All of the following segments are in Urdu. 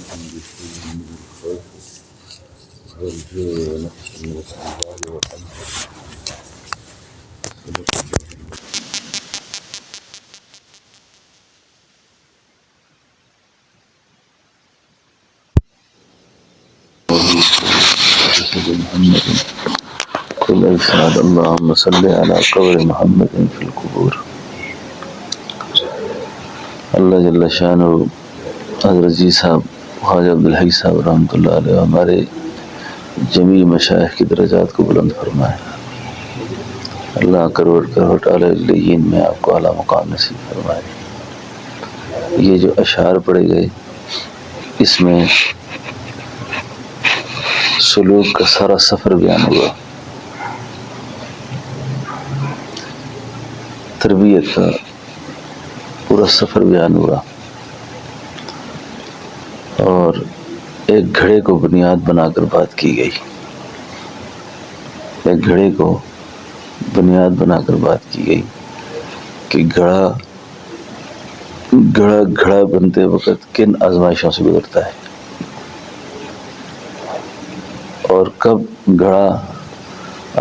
بشيء من الخوف والجوع ونقص من الأموال والأنفس محمد كل إرشاد اللهم صل على قبر محمد في القبور. اللہ جل شانہ حضرت جی صاحب خواجہ عبدالحی صاحب رحمۃ اللہ علیہ ہمارے جمیع مشائخ کی درجات کو بلند فرمائے. اللہ کروڑ کروڑ اعلیٰ علیین میں آپ کو اعلیٰ مقام نصیب فرمائے. یہ جو اشعار پڑھے گئے اس میں سلوک کا سارا سفر بیان ہوا، تربیت کا پورا سفر بیان ہوا، اور ایک گھڑے کو بنیاد بنا کر بات کی گئی. ایک گھڑے کو بنیاد بنا کر بات کی گئی کہ گھڑا بنتے وقت کن آزمائشوں سے گزرتا ہے، اور کب گھڑا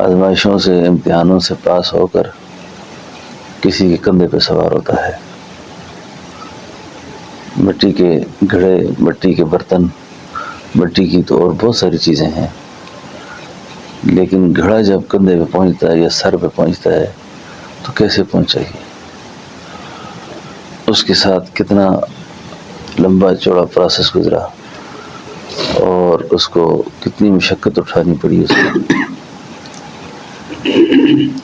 آزمائشوں سے امتحانوں سے پاس ہو کر کسی کے کندھے پہ سوار ہوتا ہے. مٹی کے گھڑے، مٹی کے برتن، مٹی کی تو اور بہت ساری چیزیں ہیں، لیکن گھڑا جب کندھے پہ پہنچتا ہے یا سر پہ پہنچتا ہے تو کیسے پہنچے گی، اس کے ساتھ کتنا لمبا چوڑا پروسیس گزرا اور اس کو کتنی مشقت اٹھانی پڑی اس کو.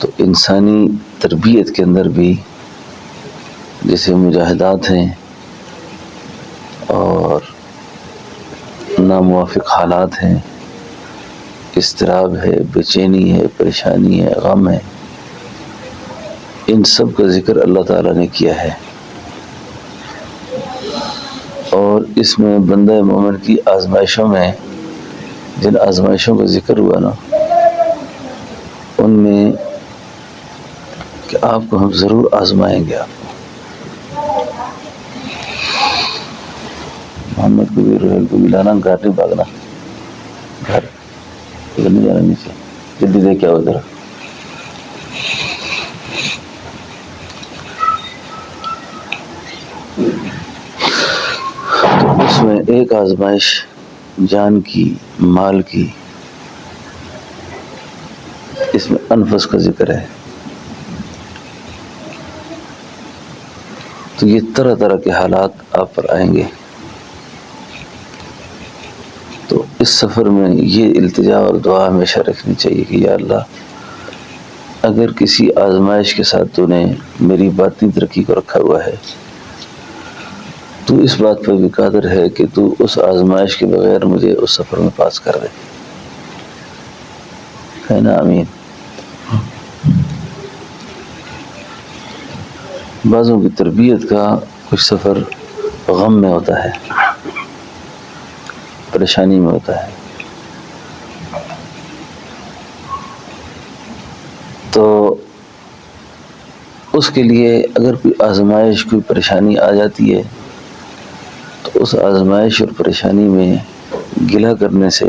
تو انسانی تربیت کے اندر بھی جیسے مجاہدات ہیں اور ناموافق حالات ہیں، اضطراب ہے، بے چینی ہے، پریشانی ہے، غم ہے، ان سب کا ذکر اللہ تعالیٰ نے کیا ہے. اور اس میں بندہ مومن کی آزمائشوں میں جن آزمائشوں کا ذکر ہوا نا، ان میں کہ آپ کو ہم ضرور آزمائیں گے. آپ کو محمد کو بھی روحل کو ملانا، گھر نہیں بھاگنا، گھر نہیں جانا نیچے، جلدی دے کے آؤ ذرا. تو اس میں ایک آزمائش جان کی، مال کی، اس میں انفس کا ذکر ہے. تو یہ طرح طرح کے حالات آپ پر آئیں گے. تو اس سفر میں یہ التجا اور دعا ہمیشہ رکھنی چاہیے کہ یا اللہ، اگر کسی آزمائش کے ساتھ تو نے میری باطنی ترقی کو رکھا ہوا ہے، تو اس بات پر بھی قادر ہے کہ تو اس آزمائش کے بغیر مجھے اس سفر میں پاس کر دے. ہے نا؟ آمین. بعضوں کی تربیت کا کچھ سفر غم میں ہوتا ہے، پریشانی میں ہوتا ہے. تو اس کے لیے اگر کوئی آزمائش، کوئی پریشانی آ جاتی ہے تو اس آزمائش اور پریشانی میں گلہ کرنے سے،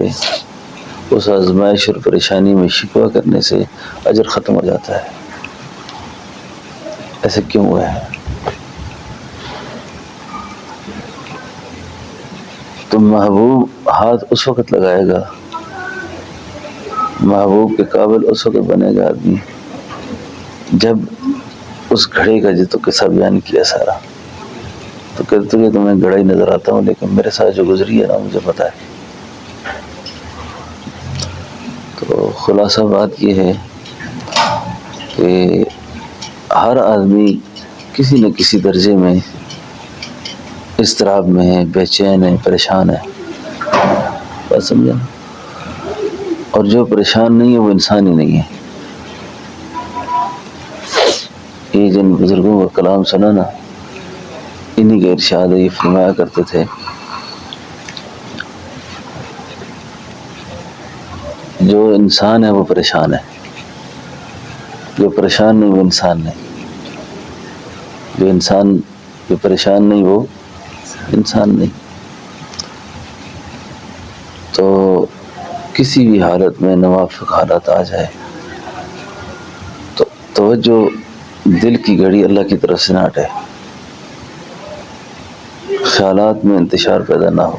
اس آزمائش اور پریشانی میں شکوہ کرنے سے اجر ختم ہو جاتا ہے. ایسے کیوں ہوا ہے؟ تو محبوب ہاتھ اس وقت لگائے گا، محبوب کے قابل اس وقت بنے گا آدمی جب اس گھڑے کا جو تو قصہ بیان کیا سارا، تو کہتے کہ تمہیں گھڑا ہی نظر آتا ہوں، لیکن میرے ساتھ جو گزری ہے نا مجھے پتا ہے. تو خلاصہ بات یہ ہے کہ ہر آدمی کسی نہ کسی درجے میں اضطراب میں ہے، بے چین ہے، پریشان ہے. بات سمجھا؟ اور جو پریشان نہیں ہے وہ انسان ہی نہیں ہے. یہ جن بزرگوں کا کلام سنا نا، انہی کا ارشاد ہے. یہ فرمایا کرتے تھے جو انسان ہے وہ پریشان ہے، جو پریشان نہیں وہ انسان نہیں. جو پریشان نہیں وہ انسان نہیں. تو کسی بھی حالت میں نوافق حالات آ جائے تو توجہ دل کی گھڑی اللہ کی طرف سے نہ ہٹے، خیالات میں انتشار پیدا نہ ہو،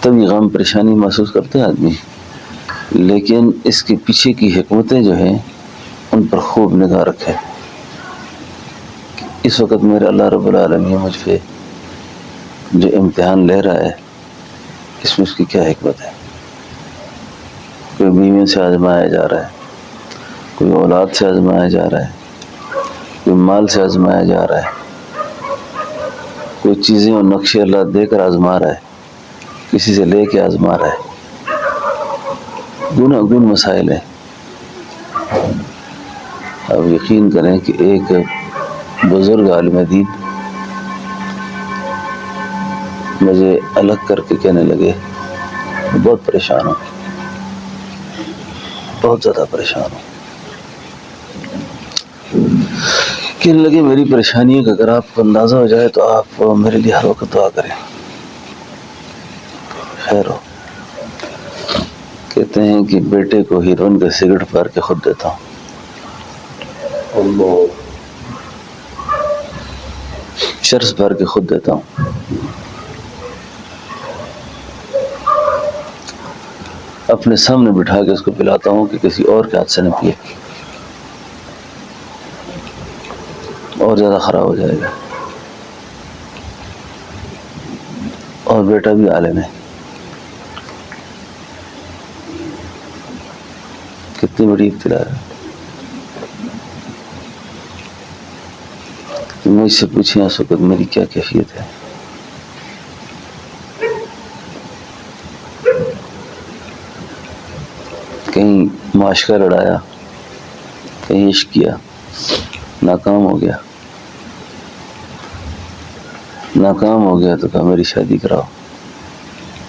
تبھی غم پریشانی محسوس کرتا ہے آدمی، لیکن اس کے پیچھے کی حکمتیں جو ہیں ان پر خوب نگاہ رکھے۔ اس وقت میرے اللہ رب العالمین مجھ پہ جو امتحان لے رہا ہے اس میں اس کی کیا حکمت ہے؟ کوئی بیویوں سے آزمایا جا رہا ہے، کوئی اولاد سے آزمایا جا رہا ہے، کوئی مال سے آزمایا جا رہا ہے، کوئی چیزیں اور نقشے اللہ دے کر آزما رہا ہے، کسی سے لے کے آزما رہا ہے، گن مسائل ہیں۔ اب یقین کریں کہ ایک بزرگ عالم دین مجھے الگ کر کے کہنے لگے بہت پریشان ہوں، بہت زیادہ پریشان ہوں، کہنے لگے میری پریشانی کا اگر آپ کو اندازہ ہو جائے تو آپ میرے لیے ہر وقت دعا کریں۔ خیر ہو، کہتے ہیں کہ بیٹے کو ہیروئن کا سگریٹ پار کے خود دیتا ہوں، چرس بھر کے خود دیتا ہوں، اپنے سامنے بٹھا کے اس کو پلاتا ہوں کہ کسی اور کے ہاتھ سے نہ پیے، اور زیادہ خراب ہو جائے گا۔ اور بیٹا بھی عالم ہے، کتنی بڑی ابتلا ہے۔ مجھ سے پوچھیں اس وقت میری کیا کیفیت ہے؟ کہیں معاشقہ لڑایا، کہیں عشق کیا، ناکام ہو گیا، ناکام ہو گیا تو کہا میری شادی کراؤ،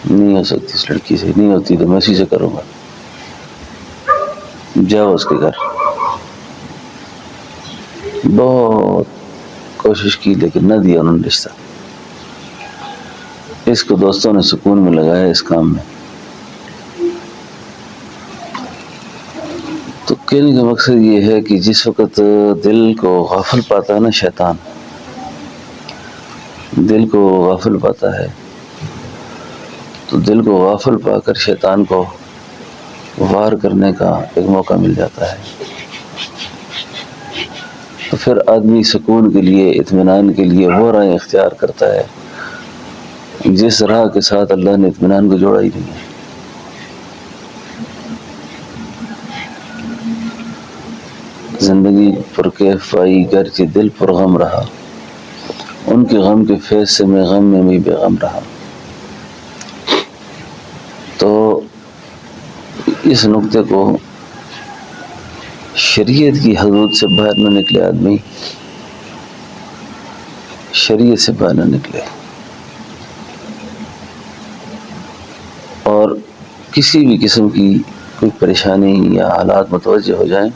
نہیں ہو سکتی اس لڑکی سے، نہیں ہوتی تو میں اسی سے کروں گا، جاؤ اس کے گھر۔ بہت کوشش کی لیکن نہ دیا انہوں نے رشتہ۔ اس کو دوستوں نے سکون میں لگایا اس کام میں۔ تو کہنے کا مقصد یہ ہے کہ جس وقت دل کو غافل پاتا ہے نا شیطان، دل کو غافل پاتا ہے تو دل کو غافل پا کر شیطان کو وار کرنے کا ایک موقع مل جاتا ہے۔ تو پھر آدمی سکون کے لیے، اطمینان کے لیے وہ راہ اختیار کرتا ہے جس راہ کے ساتھ اللہ نے اطمینان کو جوڑا ہی نہیں ہے۔ زندگی پرکیف آئی گرچہ دل پر غم رہا، ان کے غم کے فیض سے میں غم میں بھی بے غم رہا۔ تو اس نقطے کو شریعت کی حدود سے باہر نہ نکلے آدمی، شریعت سے باہر نہ نکلے، اور کسی بھی قسم کی کوئی پریشانی یا حالات متوجہ ہو جائیں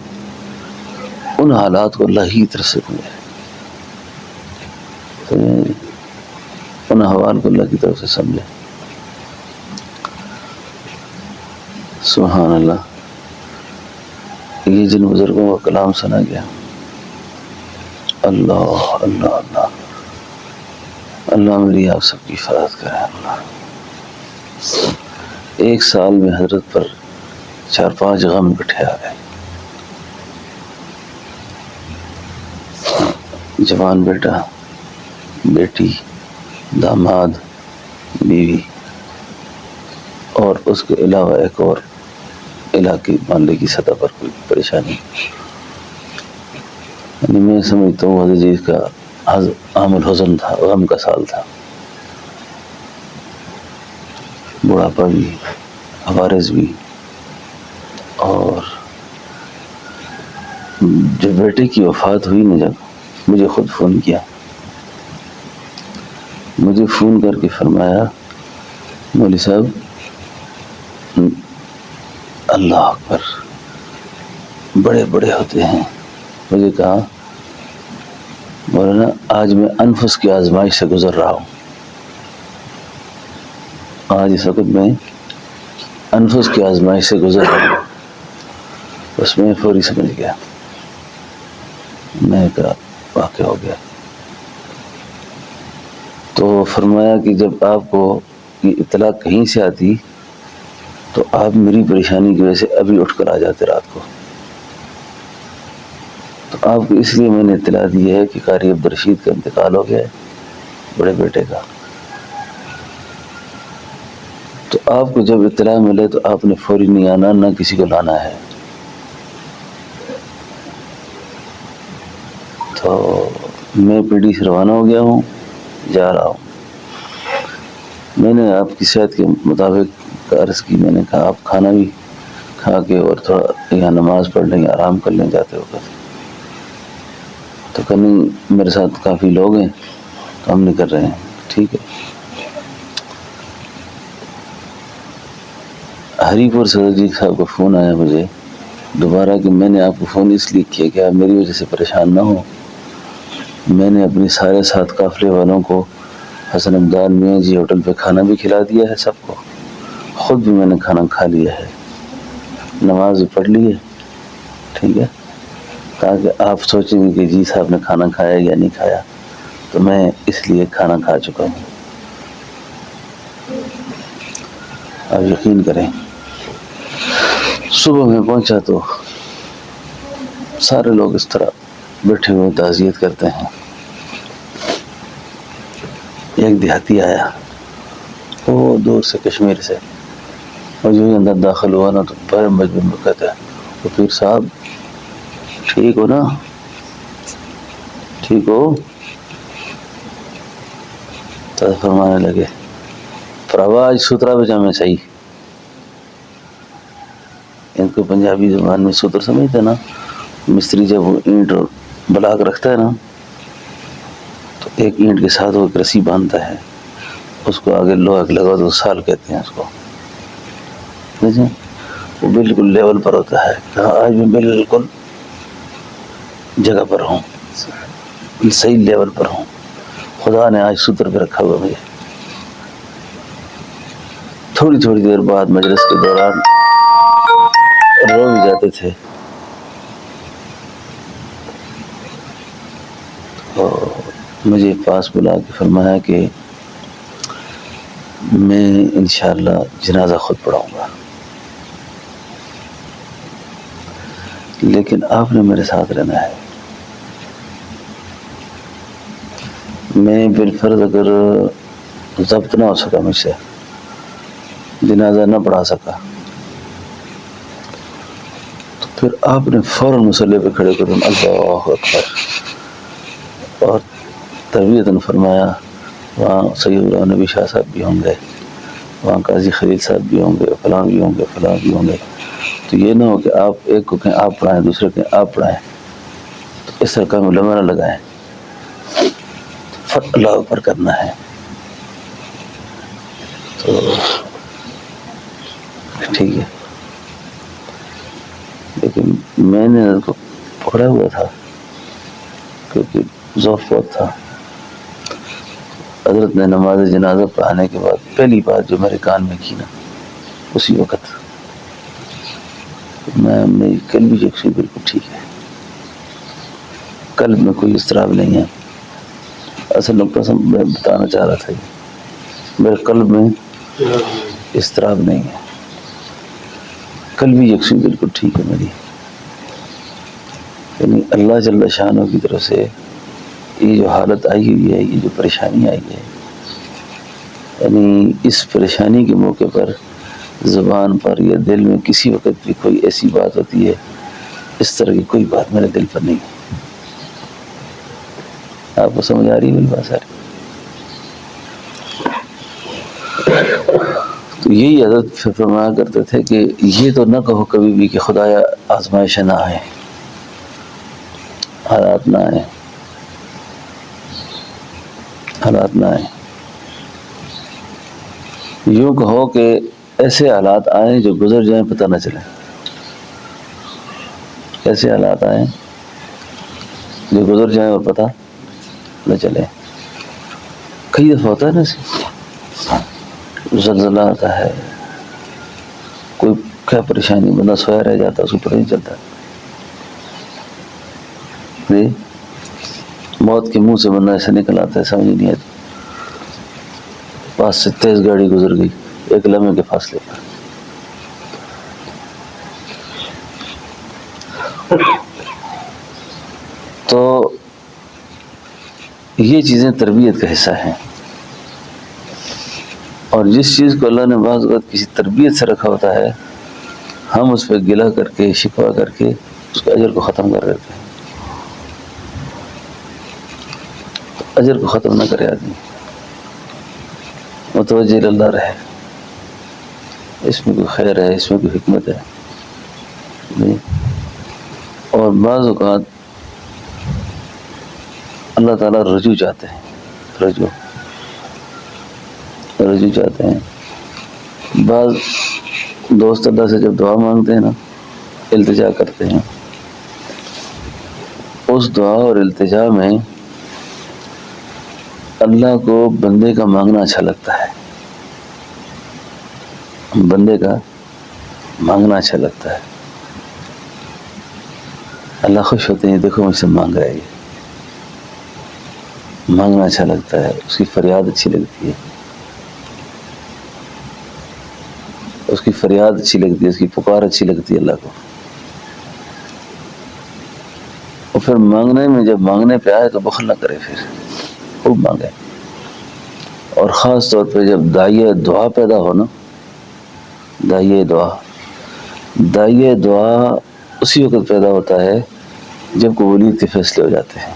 ان حالات کو اللہ ہی طرف سے سمجھے، ان احوال کو اللہ کی طرف سے سمجھے۔ سبحان اللہ، یہ جن بزرگوں کا کلام سنا گیا، اللہ اللہ اللہ، اللہ میری آپ سب کی حفاظت کرے۔ اللہ، ایک سال میں حضرت پر 4-5 غم اکٹھے آ گئے۔ جوان بیٹا، بیٹی، داماد، بیوی، اور اس کے علاوہ ایک اور علاقے محلے کی سطح پر کوئی پریشانی۔ یعنی میں سمجھتا ہوں حضرت جی کا عام الحزن تھا، غم کا سال تھا۔ بڑھاپا بھی، عوارض بھی، اور جب بیٹے کی وفات ہوئی نا، جب مجھے خود فون کیا، مجھے فون کر کے فرمایا مولوی صاحب اللہ اکبر، بڑے بڑے ہوتے ہیں۔ مجھے کہا مولانا آج میں انفس کی آزمائش سے گزر رہا ہوں، آج اس وقت میں انفس کی آزمائش سے گزر رہا ہوں، اس میں فوری سمجھ گیا، میں کہا واقع ہو گیا۔ تو فرمایا کہ جب آپ کو یہ اطلاع کہیں سے آتی تو آپ میری پریشانی کی وجہ سے ابھی اٹھ کر آ جاتے رات کو۔ تو آپ کو اس لیے میں نے اطلاع دی ہے کہ قاری عبدالرشید کا انتقال ہو گیا ہے، بڑے بیٹے کا۔ تو آپ کو جب اطلاع ملے تو آپ نے فوری نہیں آنا، نہ کسی کو لانا ہے۔ تو میں پی ڈی سے روانہ ہو گیا ہوں، جا رہا ہوں۔ میں نے آپ کی صحت کے مطابق عرض کی، میں نے کہا آپ کھانا بھی کھا کے اور تھوڑا یہاں نماز پڑھ لیں، آرام کر لیں جاتے وقت۔ تو کہیں میرے ساتھ کافی لوگ ہیں تو ہم نہیں کر رہے ہیں، ٹھیک ہے۔ ہری پور صدر جی صاحب کا فون آیا مجھے دوبارہ کہ میں نے آپ کو فون اس لیے کیا کہ آپ میری وجہ سے پریشان نہ ہو۔ میں نے اپنے سارے ساتھ قافلے والوں کو حسن عبدال میاں جی ہوٹل پہ کھانا بھی کھلا دیا ہے سب کو، خود بھی میں نے کھانا کھا لیا ہے، نماز بھی پڑھ لی ہے، ٹھیک ہے، تاکہ آپ سوچیں گے کہ جی صاحب نے کھانا کھایا یا نہیں کھایا، تو میں اس لیے کھانا کھا چکا ہوں۔ آپ یقین کریں صبح میں پہنچا تو سارے لوگ اس طرح بیٹھے ہوئے تعزیت کرتے ہیں۔ ایک دیہاتی آیا وہ دور سے کشمیر سے، اور جو ہی اندر داخل ہوا نا تو بڑے مجبور میں کہتا ہے وہ پیر صاحب ٹھیک ہو نا، ٹھیک ہو؟ تو فرمانے لگے پراوا آج سترا پجامے چاہیے۔ ان کو پنجابی زبان میں ستر سمجھتے نا، مستری جب وہ اینٹ بلاک رکھتا ہے نا تو ایک اینٹ کے ساتھ وہ ایک رسی باندھتا ہے، اس کو آگے لوہا لگا تو سال کہتے ہیں اس کو، وہ بالکل لیول پر ہوتا ہے۔ کہا آج میں بالکل جگہ پر ہوں، صحیح لیول پر ہوں، خدا نے آج ستر پہ رکھا ہوا مجھے۔ تھوڑی تھوڑی دیر بعد مجلس کے دوران رو بھی جاتے تھے، اور مجھے پاس بلا کے فرمایا کہ میں انشاءاللہ جنازہ خود پڑھاؤں گا، لیکن آپ نے میرے ساتھ رہنا ہے۔ میں بالفرض اگر ضبط نہ ہو سکا مجھ سے، جنازہ نہ پڑھا سکا، تو پھر آپ نے فوراً مصلی پہ کھڑے کر اللہ اکبر، اور تربیتاً فرمایا وہاں سید اللہ نبی شاہ صاحب بھی ہوں گے، وہاں قاضی خلیل صاحب بھی ہوں گے، فلاں بھی ہوں گے، فلاں بھی ہوں گے، تو یہ نہ ہو کہ آپ ایک کو کہیں آپ پڑھائیں، دوسرے کہیں آپ پڑھائیں، تو اس طرح کا علماء نہ لگائیں، فٹ اللہ اوپر کرنا ہے۔ تو ٹھیک ہے، لیکن میں نے اس کو پکڑا ہوا تھا کیونکہ ذوق بہت تھا۔ حضرت نے نماز جنازہ پڑھانے کے بعد پہلی بات جو میرے کان میں کی نا، اسی وقت میری قلبی یکسوئی بالکل ٹھیک ہے، قلب میں کوئی اضطراب نہیں ہے۔ اصل نقطہ میں بتانا چاہ رہا تھا میرے قلب میں اضطراب نہیں ہے، قلبی یکسوئی بالکل ٹھیک ہے میری، یعنی اللہ جل شانہ کی طرف سے یہ جو حالت آئی ہوئی ہے، یہ جو پریشانی آئی ہے، یعنی اس پریشانی کے موقع پر زبان پر یا دل میں کسی وقت بھی کوئی ایسی بات ہوتی ہے، اس طرح کی کوئی بات میرے دل پر نہیں ہے۔ آپ کو سمجھ آ رہی ہے میری بات ساری؟ تو یہی حضرت فرمایا کرتے تھے کہ یہ تو نہ کہو کبھی بھی کہ خدایا آزمائش نہ آئے، حالات نہ آئے، حالات نہ آئے، یوں کہو کہ ایسے حالات آئیں جو گزر جائیں پتہ نہ چلے، ایسے حالات آئیں جو گزر جائیں اور پتہ نہ چلے۔ کئی دفعہ ہوتا ہے نا زلزلہ آتا ہے، کوئی کیا پریشانی، بندہ سویا رہ جاتا، اس کو پتہ نہیں چلتا. موت کے منہ سے بندہ ایسے نکل آتا ہے، سمجھ نہیں آتی. پاس سے تیز گاڑی گزر گئی ایک لمحے کے فاصلے پر. تو یہ چیزیں تربیت کا حصہ ہیں، اور جس چیز کو اللہ نے بعض اوقات کسی تربیت سے رکھا ہوتا ہے، ہم اس پہ گلہ کر کے شکوہ کر کے اس کے اجر کو ختم کر دیتے ہیں. اجر کو ختم نہ کرے آدمی، متوجہ اللہ رہے، اس میں کوئی خیر ہے، اس میں کوئی حکمت ہے. اور بعض اوقات اللہ تعالیٰ رجوع چاہتے ہیں، رجوع چاہتے ہیں. بعض دوست اللہ سے جب دعا مانگتے ہیں نا، التجا کرتے ہیں، اس دعا اور التجا میں اللہ کو بندے کا مانگنا اچھا لگتا ہے، بندے کا مانگنا اچھا لگتا ہے. اللہ خوش ہوتے ہیں، دیکھو مجھ سے مانگ رہا ہے، یہ مانگنا اچھا لگتا ہے، اس کی فریاد اچھی لگتی ہے، اس کی فریاد اچھی لگتی ہے، اس کی پکار اچھی لگتی ہے اللہ کو. اور پھر مانگنے میں جب مانگنے پہ آئے تو بخل نہ کرے، پھر خوب مانگے. اور خاص طور پہ جب داعیہ دعا پیدا ہو نا، داعیہ دعا اسی وقت پیدا ہوتا ہے جب قبولیت کے فیصلے ہو جاتے ہیں.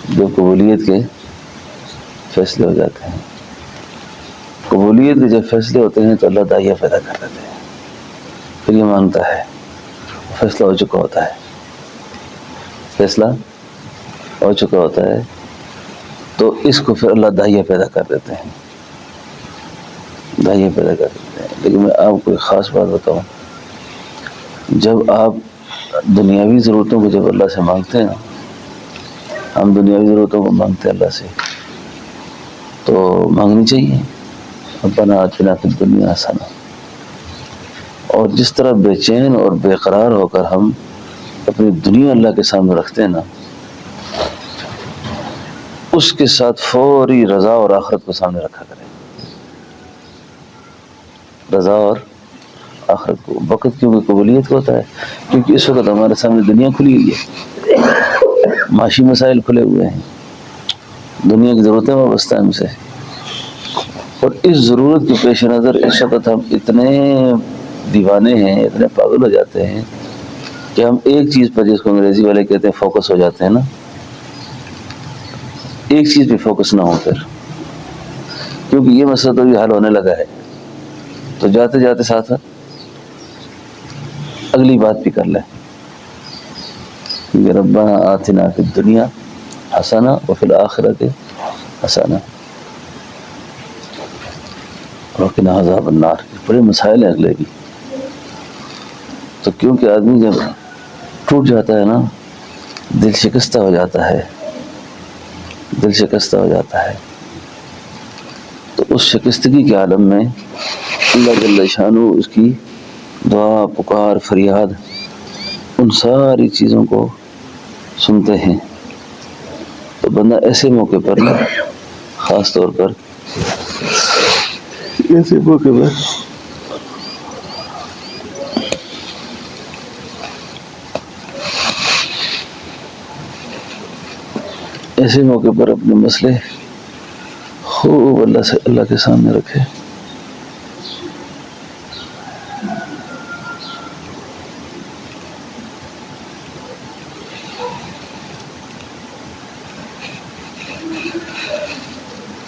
جب قبولیت کے فیصلے ہو جاتے ہیں، قبولیت کے جب فیصلے ہوتے ہیں تو اللہ داعیہ پیدا کر دیتے ہیں. پھر یہ مانگتا ہے، فیصلہ ہو چکا ہوتا ہے، فیصلہ ہو چکا ہوتا ہے، تو اس کو پھر اللہ داعیہ پیدا کر دیتے ہیں، داعیہ پیدا کر دیتے ہیں. لیکن میں آپ کو ایک خاص بات بتاؤں، جب آپ دنیاوی ضرورتوں کو جب اللہ سے مانگتے ہیں نا، ہم دنیاوی ضرورتوں کو مانگتے ہیں اللہ سے، تو مانگنی چاہیے ربنا آتنا فی الدنیا حسنہ. اور جس طرح بے چین اور بے قرار ہو کر ہم اپنی دنیا اللہ کے سامنے رکھتے ہیں نا، اس کے ساتھ فوری رضا اور آخرت کو سامنے رکھا کریں. رضا اور آخرت کو، وقت کیونکہ قبولیت کو ہوتا ہے، کیونکہ اس وقت ہمارے سامنے دنیا کھلی ہوئی ہے، معاشی مسائل کھلے ہوئے ہیں، دنیا کی ضرورتیں وابستہ ہم سے. اور اس ضرورت کے پیش نظر اس وقت ہم اتنے دیوانے ہیں، اتنے پاگل ہو جاتے ہیں کہ ہم ایک چیز پر، جس کو انگریزی والے کہتے ہیں فوکس ہو جاتے ہیں نا، ایک چیز پہ فوکس نہ ہو پھر، کیونکہ یہ مسئلہ تو بھی حل ہونے لگا ہے، تو جاتے جاتے ساتھ اگلی بات بھی کر لیں. کیونکہ ربنا آتنا فی الدنیا حسنہ وفی الآخرۃ حسنہ وقنا عذاب النار. بڑے مسائل ہیں اگلے بھی. تو کیونکہ آدمی جب ٹوٹ جاتا ہے نا، دل شکستہ ہو جاتا ہے، دل شکستہ ہو جاتا ہے، تو اس شکستگی کے عالم میں اللہ جل شانہ اس کی دعا، پکار، فریاد، ان ساری چیزوں کو سنتے ہیں. تو بندہ ایسے موقع پر نا، خاص طور پر ایسے موقع پر اپنے مسئلے خوب اللہ کے سامنے رکھے.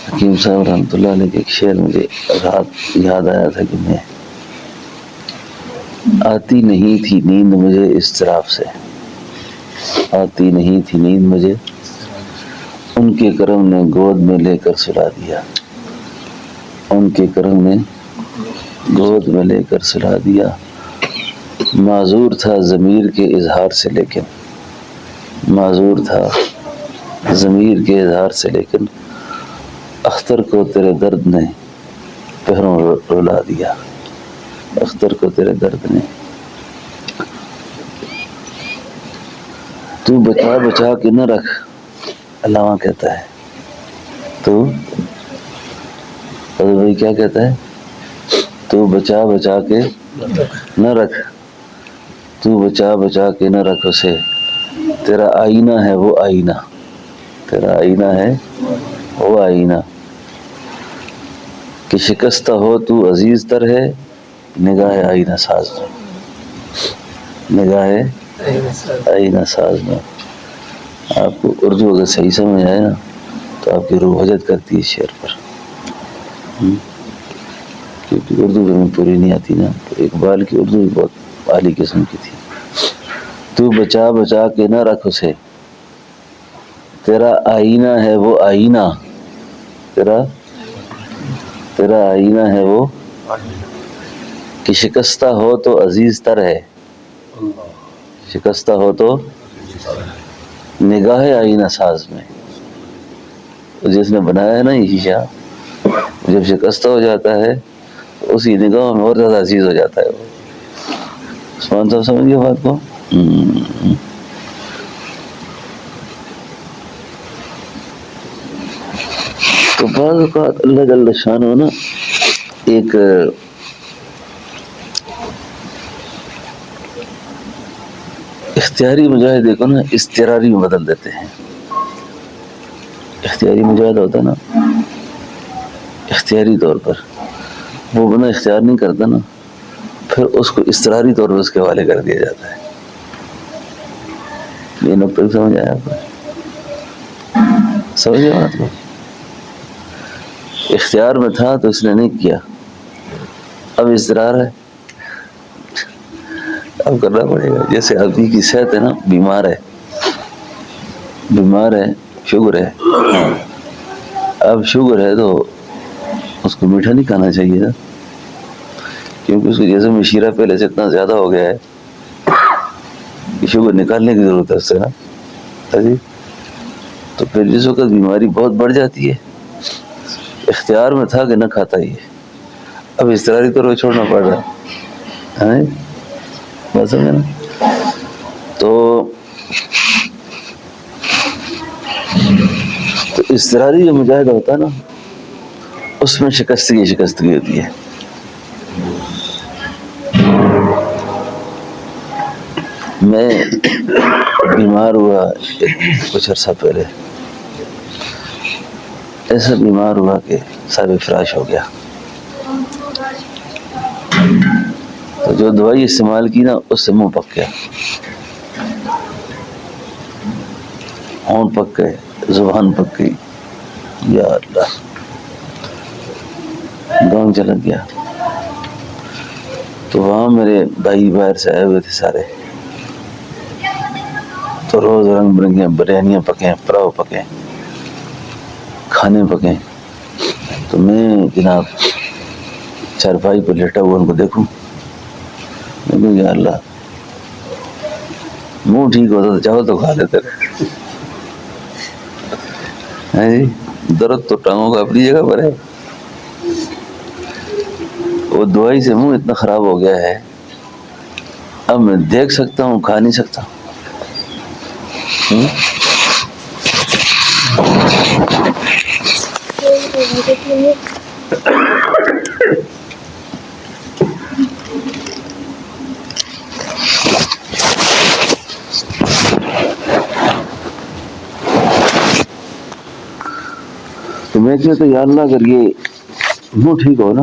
حکیم صاحب رحمۃ اللہ علیہ کے ایک شعر مجھے رات یاد آیا تھا کہ میں آتی نہیں تھی نیند مجھے اضطراب سے، آتی نہیں تھی نیند مجھے، ان کے کرم نے گود میں لے کر سلا دیا، ان کے کرم نے گود میں لے کر سلا دیا. معذور تھا ضمیر کے اظہار سے لیکن، معذور تھا ضمیر کے اظہار سے لیکن، اختر کو تیرے درد نے پہروں رلا دیا، اختر کو تیرے درد نے، تو بچا بچا کے نہ رکھ، علامہ کہتا ہے، تو حضرت بھائی کیا کہتا ہے، تو بچا بچا کے نہ رکھ، تو بچا بچا کے نہ رکھ اسے، تیرا آئینہ ہے وہ آئینہ، تیرا آئینہ ہے وہ آئینہ، کہ شکستہ ہو تو عزیز تر ہے، نگاہ آئینہ ساز میں، نگاہ آئینہ ساز میں۔ آپ کو اردو اگر صحیح سمجھ آئے نا تو آپ کی روح حجت کرتی ہے شعر پر، کیونکہ اردو میں پوری نہیں آتی نا، تو اقبال کی اردو بھی بہت عالی قسم کی تھی۔ تو بچا بچا کے نہ رکھ اسے، تیرا آئینہ ہے وہ آئینہ، تیرا آئینہ ہے وہ، کہ شکستہ ہو تو عزیز تر ہے، شکستہ ہو تو نگاہ آئینہ ساز میں۔ جس نے بنایا ہے نا یہ شیشہ، جب شکستہ ہو جاتا ہے تو اسی نگاہ میں اور زیادہ عزیز ہو جاتا ہے وہ۔ عثمان صاحب سمجھ گئے بات کو؟ تو بعض اوقات اللہ جل شانہ نا ایک اختیاری مجاہدے کو نا اضطراری میں بدل دیتے ہیں۔ اختیاری مجاہدہ ہوتا ہے نا، اختیاری طور پر وہ بنا اختیار نہیں کرتا نا، پھر اس کو اضطراری طور پر اس کے حوالے کر دیا جاتا ہے۔ یہ نقطہ سمجھ آیا آپ کو؟ سمجھ گئے بات کو؟ اختیار میں تھا تو اس نے نہیں کیا، اب اضطرار ہے، اب کرنا پڑے گا۔ جیسے آدمی کی صحت ہے نا، بیمار ہے، شوگر ہے، اب شوگر ہے تو اس کو میٹھا نہیں کھانا چاہیے نا، کیونکہ اس کو جیسے مشیرہ پہلے سے اتنا زیادہ ہو گیا ہے کہ شوگر نکالنے کی ضرورت ہے اس سے نا، تو پھر جس وقت بیماری بہت بڑھ جاتی ہے، اختیار میں تھا کہ نہ کھاتا ہی ہے، اب اضطراری طور پر چھوڑنا پڑ رہا ہے، بات سمجھے نا؟ تو اضطراری جو مجاہدہ ہوتا ہے نا، اس میں شکستگی ہوتی ہے۔ میں بیمار ہوا کچھ عرصہ پہلے، ایسا بیمار ہوا کہ صاحب فراش ہو گیا، تو جو دوائی استعمال کی نا اس سے منہ پک گیا، ہونٹ پک گئے، زبان پک گئی، یا اللہ، گاؤں چلا گیا۔ تو وہاں میرے بھائی باہر سے آئے ہوئے تھے سارے، تو روز رنگ برنگیاں بریانیاں پکیں، پلاؤ پکیں، کھانے پکیں، تو میں جناب چارپائی پر لیٹا ہوا ان کو دیکھوں، میں کہوں یا اللہ، منہ ٹھیک ہوتا تو چاہو تو کھا لیتے رہے، درد تو ٹانگوں کا اپنی جگہ پر ہے، وہ دوائی سے منہ اتنا خراب ہو گیا ہے، اب میں دیکھ سکتا ہوں، کھا نہیں سکتا۔ تو میں کہتا یا اللہ اگر یہ منہ ٹھیک ہو نا،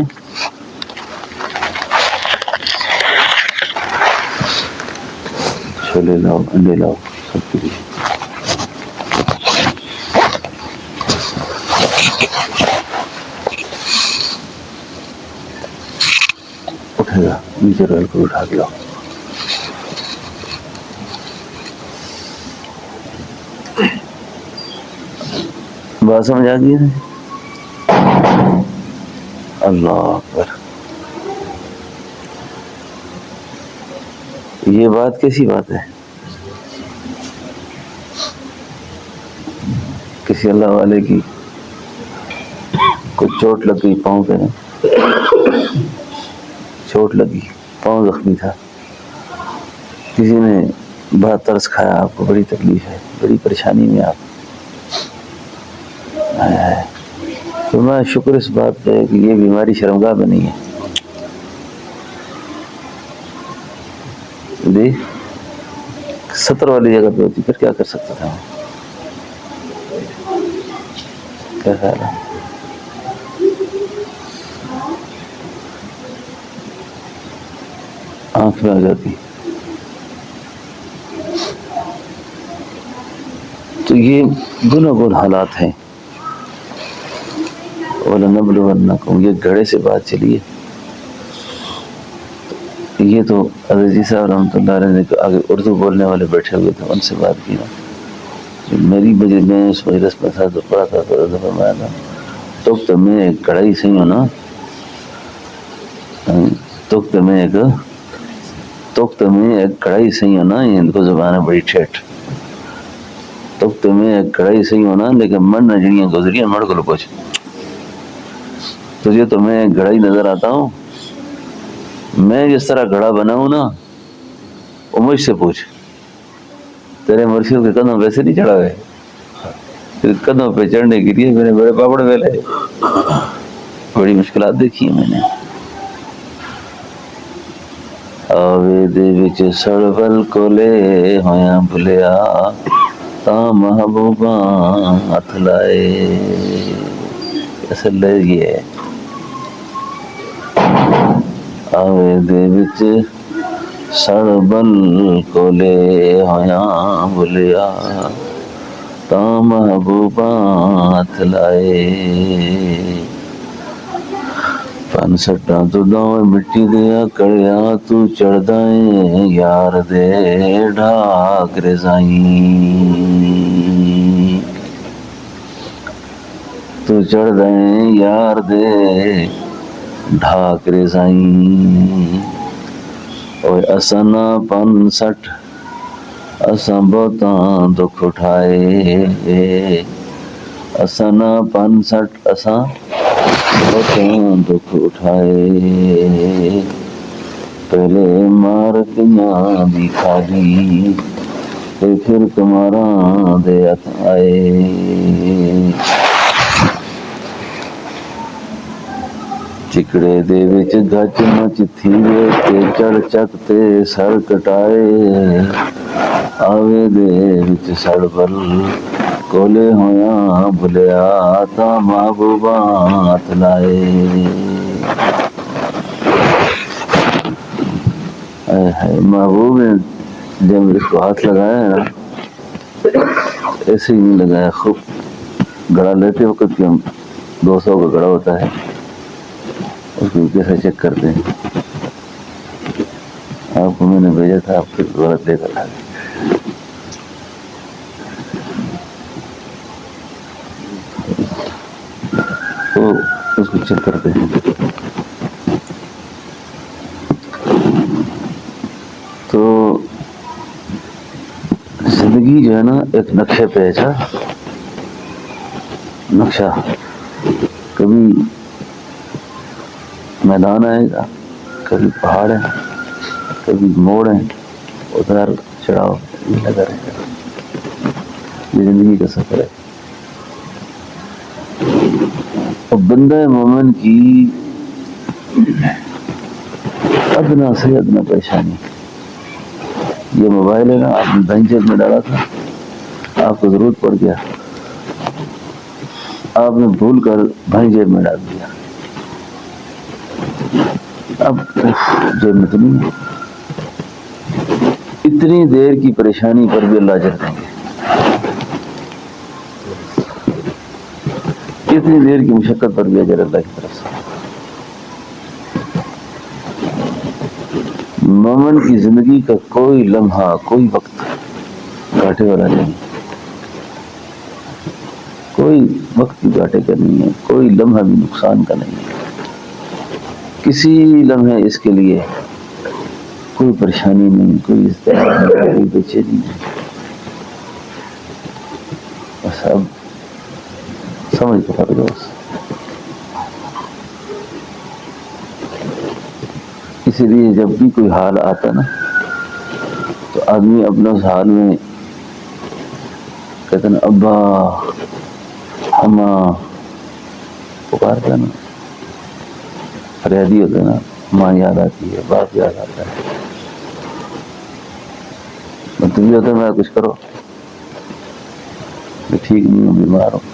چھولے لاؤ، انڈے لاؤ، سب کے لیے اٹھے گا، نیچے رویل کو اٹھا کے لاؤ۔ بات سمجھ آ گئی ہے؟ اللہ اکبر، یہ بات کیسی بات ہے؟ کسی اللہ والے کی کو چوٹ لگ گئی پاؤں پہ، چوٹ لگی، پاؤں زخمی تھا، کسی نے بڑا ترس کھایا، آپ کو بڑی تکلیف ہے، بڑی پریشانی میں آپ تو میں شکر اس بات پہ کہ یہ بیماری شرمگاہ میں نہیں ہے جی، 70 والی جگہ پہ ہوتی پھر کیا کر سکتا تھا، کیا خیال ہے؟ آنکھ میں آ جاتی تو یہ گناہ حالات ہیں۔ وَلَنَبْلُوَنَّكُمْ، یہ گھڑے سے بات چلی ہے، یہ تو حضرت جی صاحب رحمۃ اللہ علیہ نے آگے اردو بولنے والے بیٹھے ہوئے تھے، ان سے بات کی نا، میری مجلس میں اس مجلس میں تھا تو پڑھا تھا تو فرمایا تھا تخت میں ایک کڑھائی صحیح ہونا، تخت میں ایک کڑھائی صحیح ہونا، یہ ان کو زبان ہے بڑی ٹھیٹ، تخت میں ایک کڑھائی صحیح ہونا لیکن من نہ جڑیاں گزریاں مڑ کو پوچھ، تجھے تو میں ایک گھڑائی نظر آتا ہوں، میں جس طرح گھڑا بنا ہوں نا وہ مجھ سے پوچھ، تیرے مرشد کے قدم ویسے نہیں چڑھا ہوئے، پھر قدم پہ چڑھنے کے لیے میں نے بڑے پاپڑ ویلے، بڑی مشکلات دیکھی ہیں میں نے۔ آوے دے وچ سڑول کولے ہویاں بھلیا تا محبوباں ہاتھ لائے، اصل یہ ہے آوے دے وچ سڑول کولے ہویاں بھلیا تا محبوباں ہاتھ لائے، پن سٹاں تو داں مٹی دیا کڑیا تو چڑھدائیں یار دے ڈھاک رضائیں، تو چڑھدائیں یار دے ڈھاک رضائیں، اوے اساں نا پن سٹ اساں بہتاں دکھ اٹھائے، اساں نا پن سٹ اساں بہتاں دکھ اٹھائے، پہلے مار دیاں دی کھالی تے پھر تمہاراں دے ہتھ آئے، چکڑے دے وچ گج مچ تھیوے تے چڑھ چک تے سر کٹائے، آوے دے وچ سڑ بل کولے ہویاں بھلیا تا محبوباں ہاتھ لائے، محبوب نے جب اس کو ہاتھ لگایا ہے نا ایسے ہی نہیں لگایا، خوب گڑا لیتے وقت کہ ہم 200 کا گڑا ہوتا ہے اس کو کیسے چیک کرتے ہیں، آپ کو میں نے بھیجا تھا آپ پھر غلط لے کر آ گئے، تو اس کو چیک کرتے ہیں، تو زندگی جو ہے نا ایک نقشے پہ ہے، نقشہ، کبھی میدان آئے گا، کبھی پہاڑ ہے، کبھی موڑ ہے، ادھر چڑھاؤ لگا رہے گا، یہ زندگی کا سفر ہے، اور بندہ مومن کی ادنا سے ادنا پریشانی، یہ موبائل ہے نا آپ نے دائیں جیب میں ڈالا تھا، آپ کو ضرورت پڑ گیا، آپ نے بھول کر بھائی جیب میں ڈال دیا، اب جیب میں تو نہیں ہے، اتنی دیر کی پریشانی پر بھی اللہ اجر دیں گے، اتنی دیر کی مشقت پر بھی اجر اللہ کی طرف سے، مومن کی زندگی کا کوئی لمحہ کوئی وقت گھاٹے والا نہیں، کوئی وقت بھی گھاٹے کا نہیں ہے، کوئی لمحہ بھی نقصان کا نہیں ہے، کسی لمحے اس کے لیے کوئی پریشانی نہیں، کوئی اضطراب نہیں، کوئی بے چینی نہیں، بس اب سمجھ کے پڑ جاؤ، اسی لیے جب بھی کوئی حال آتا نا تو آدمی اپنے اس حال میں کہتے نا ابا اما پکارتا نا، فریادی ہوتا ہے نا، ماں یاد آتی ہے، باپ یاد آتا ہے، مطلب یہ ہوتا ہے میرا کچھ کرو، میں ٹھیک نہیں ہوں، بیمار ہوں،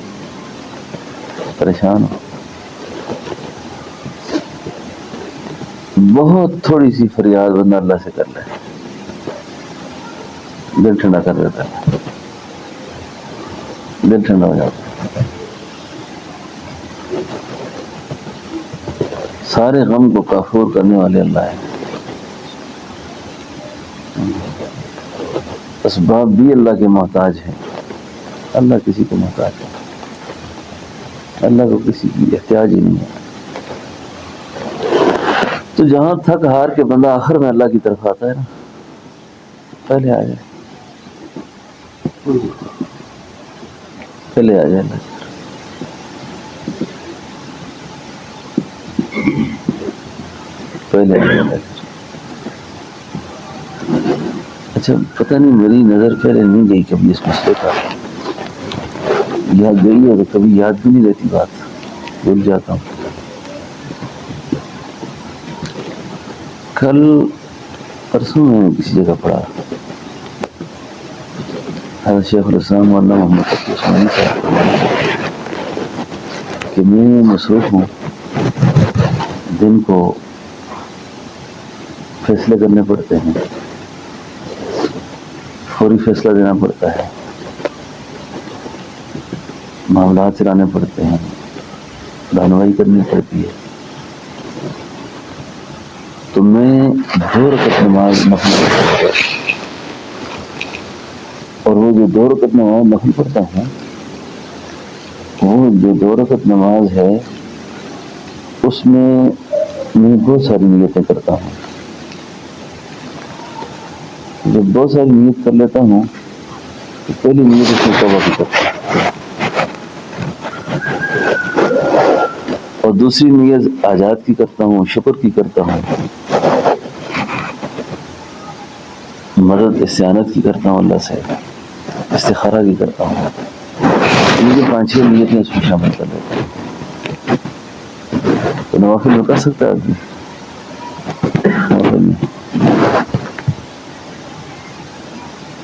پریشان ہوں. بہت تھوڑی سی فریاد بندہ اللہ سے کر لے، دل ٹھنڈا کر دیتا ہے، دل ٹھنڈا ہو جاتا ہے. سارے غم کو کافور کرنے والے اللہ ہیں. اسباب بھی اللہ کے محتاج ہیں، اللہ کسی کو محتاج ہے، اللہ کو کسی کی احتیاج ہی نہیں ہے. تو جہاں تھک ہار کے بندہ آخر میں اللہ کی طرف آتا ہے نا، پہلے آ جائے، پہلے آ جائے اللہ کی طرف، پہلے آ جائے اللہ کی طرف. اچھا پتہ نہیں میری نظر پہلے نہیں گئی کبھی اس مسئلے کا، یاد گئی ہے تو کبھی یاد بھی نہیں رہتی بات، بھول جاتا ہوں. کل پرسوں میں نے کسی جگہ پڑھا، حضرت شیخ الاسلام مولانا محمد تقی عثمانی صاحب کہ میں مصروف ہوں، دن کو فیصلے کرنے پڑتے ہیں، فوری فیصلہ دینا پڑتا ہے، معاملات چلانے پڑتے ہیں، رہنمائی کرنی پڑتی ہے. تو میں 2 رکعت نماز نفل پڑھتا ہوں، اور وہ جو 2 رکعت نماز نفل پڑھتا ہوں، وہ جو 2 رکعت نماز ہے اس میں بہت ساری نیتیں کرتا ہوں. جب بہت ساری نیت کر لیتا ہوں تو پہلی نیت اس میں توبہ کی کرتا ہوں، اور دوسری نیت آزاد کی کرتا ہوں، شکر کی کرتا ہوں، مدد استعانت کی کرتا ہوں، اللہ سے استخارہ کی کرتا ہوں. مجھے 5-6 نیتیں اس میں شامل کر لیتا ہوں. تو نوافل میں کر سکتا ہے آدمی، نوافل میں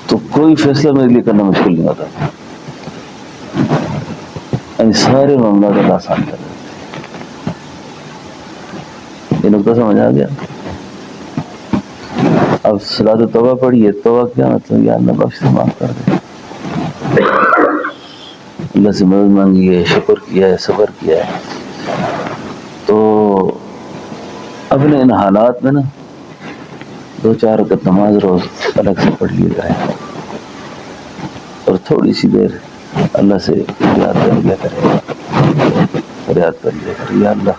تو کوئی فیصلہ میرے لیے کرنا مشکل نہیں ہوتا، یعنی سارے معاملات اللہ آسان کر دیتے. یہ نقطہ سمجھ آ گیا؟ اب صلاۃ توبہ پڑھی ہے، توبہ کیا مطلب؟ یا اللہ بخش سے معاف کر دے، اللہ سے مدد مانگی ہے، شکر کیا ہے، صبر کیا ہے. تو اپنے ان حالات میں نا 2-4 رکعت نماز روز الگ سے پڑھ لی جائے، اور تھوڑی سی دیر اللہ سے یاد کر لیا کرے، فریاد کر لیا کرے، یا اللہ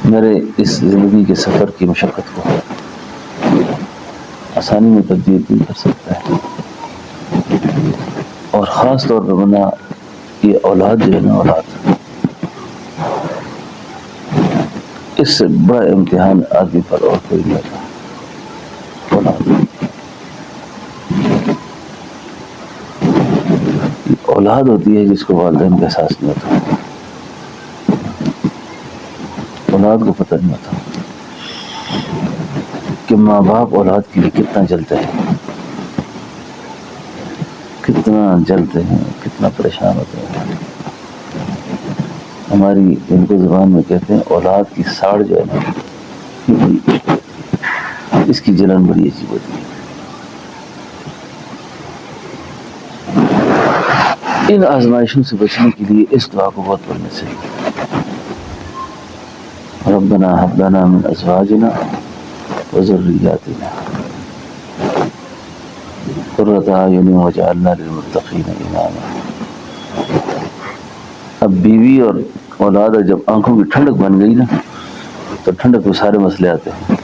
میرے اس زندگی کے سفر کی مشقت کو آسانی میں تبدیل بھی کر سکتا ہے. اور خاص طور پہ بنا یہ اولاد جو ہے نا، اولاد اس سے بڑا امتحان آدمی پر اور کوئی نہیں ہوتا. اولاد ہوتی ہے جس کو والدین کا احساس نہیں ہوتا، اولاد کو پتہ نہیں ہوتا کہ ماں باپ اولاد کے لیے کتنا جلتے ہیں، کتنا جلتے ہیں، کتنا پریشان ہوتے ہیں. ہماری اردو زبان میں کہتے ہیں اولاد کی ساڑ جو ہے نا، اس کی جلن بڑی عجیب ہوتی ہے. ان آزمائشوں سے بچنے کے لیے اس دعا کو بہت پڑھنے سے، ربنا هب لنا من ازواجنا وذرياتنا قرة اعین واجعلنا للمتقین اماما. اب بیوی اور اولاد جب آنکھوں کی ٹھنڈک بن گئی نا، تو ٹھنڈک میں سارے مسئلے آتے ہیں.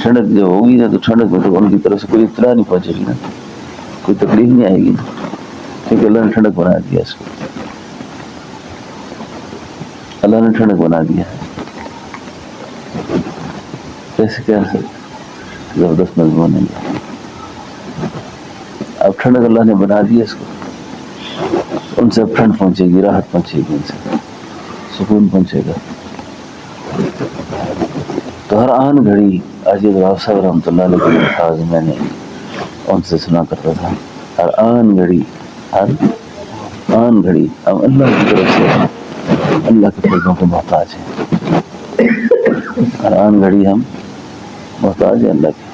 ٹھنڈک جب ہوگی نا تو ٹھنڈک میں تو ان کی طرف سے کوئی اطلاع نہیں پہنچے گی نا، کوئی تکلیف نہیں آئے گی، کیونکہ اللہ نے ٹھنڈک بنا دیا اس کو. اللہ نے ٹھنڈک بنا دیا ہے. کیسے کیا زبردست مضمون ہے. اب ٹھنڈک اللہ نے بنا دی اس کو, ان سے اب ٹھنڈ پہنچے گی, راحت پہنچے گی, ان سے سکون پہنچے گا. تو ہر آن گھڑی عجیب راو صاحب رحمۃ اللہ علیہ کے الفاظ میں نے ان سے سنا کرتا تھا. ہر آن گھڑی ہم اللہ کی طرف سے اللہ کے فضلوں کو محتاج ہیں. ہر آن گھڑی ہم محتاج ہیں اللہ کی,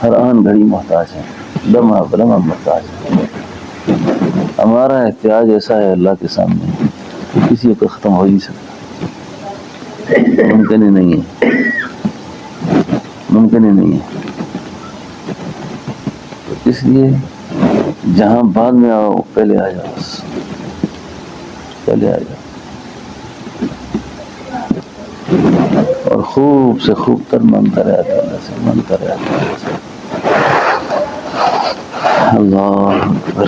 ہر آن گھڑی محتاج ہیں, لمحہ بلمحہ محتاج ہیں. ہمارا احتیاج ایسا ہے اللہ کے سامنے کہ کسی کو ختم ہو ہی نہیں سکتا, ممکن ہی نہیں ہے, ممکن ہی نہیں ہے. اس لیے جہاں بعد میں آؤ پہلے آ جاؤ, بس پہلے آ جاؤ, اور خوب سے خوب تر مانتا رہا تھا اللہ سے, مانتا رہا تھا اللہ سے. اللہ اکبر.